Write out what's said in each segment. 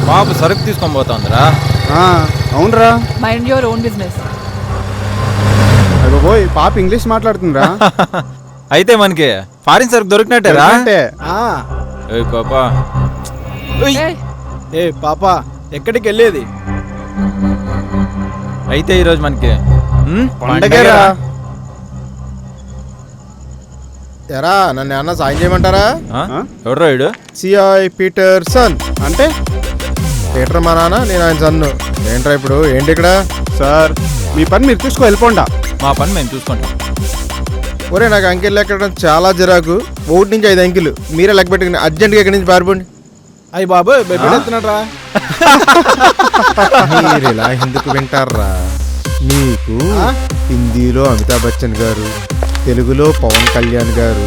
బాబు సరుకు తీసుకొని పోతుందిరా. అవునరా. Mind your own business. అయ్యో పోయి పాప ఇంగ్లీష్ మాట్లాడుతుందిరా. అయితే మనకి ఫారిన్ సరుకు దొరికినట్టేరా. అంటే ఏయ్ పాపా. ఏ పాప ఎక్కడికి వెళ్ళేది? అయితే ఈరోజు మనకి పండగరా. ఎరా నన్ను ఏమన్నా సాయం చేయమంటారా? ఎవడ్రా వీడు? CI Pietersen. అంటే పీటర్ మా నాన్న, నేను ఆయన సన్ను. ఏంట్రా ఇప్పుడు ఏంటి ఇక్కడ? సార్ మీ పని మీరు చూసుకో, వెళ్ళిపోండా. మా పని మేము చూసుకుంటాం. ఒరే నాకు అంకెల్ ఎక్కడం చాలా చిరాకు. 1 నుంచి 5 అంకెలు మీరే లెక్క పెట్టుకుని అర్జెంట్గా ఇక్కడి నుంచి పారిపోండి. అయ్యి బాబు బెబ్బెడుతున్నాడు రా. మీరు ఇలా ఎందుకు వింటారా? మీకు హిందీలో అమితాబ్ బచ్చన్ గారు, తెలుగులో పవన్ కళ్యాణ్ గారు,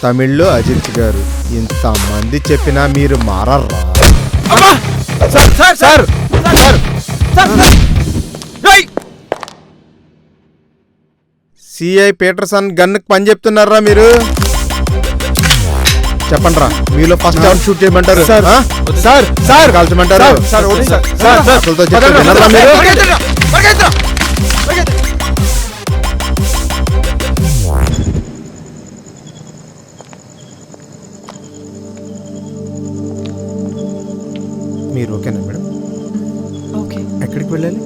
తమిళ్లో అజిత్ గారు, ఇంతమంది చెప్పినా మీరు మారర్రా. సిఐ పీటర్సన్ గన్నుకు పని చెప్తున్నారా మీరు? చెప్పండి రా, మీలో ఫస్ట్ ఎవరు షూట్ చేయమంటారు? సార్ కాల్చమంటారు? అసలుతో చెప్తే వినరా మీరు? మీరు ఓకేనా మేడం? ఓకే. ఎక్కడికి వెళ్ళాలి?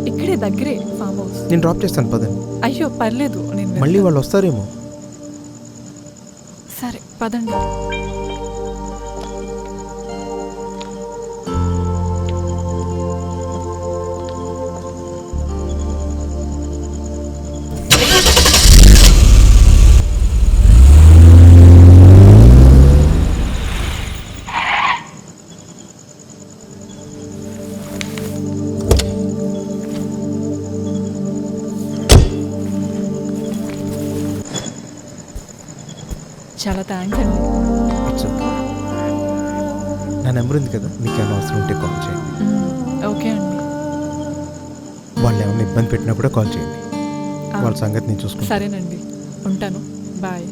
ఇక్కడే దగ్గరే ఫామ్ హౌస్. నేను డ్రాప్ చేస్తాను పదండి. అయ్యో పర్లేదు, నేను మళ్ళీ వాళ్ళు వస్తారేమో. సరే పదండి. చాలా థ్యాంక్స్ అండి. నా నెంబర్ ఉంది కదా, మీకు ఏమైనా అవసరం ఉంటే కాల్ చేయండి. ఓకే అండి. వాళ్ళు ఏమైనా ఇబ్బంది పెట్టినా కూడా కాల్ చేయండి. వాళ్ళ సంగతి నేను చూసుకుంటాను. సరేనండి, ఉంటాను. బాయ్.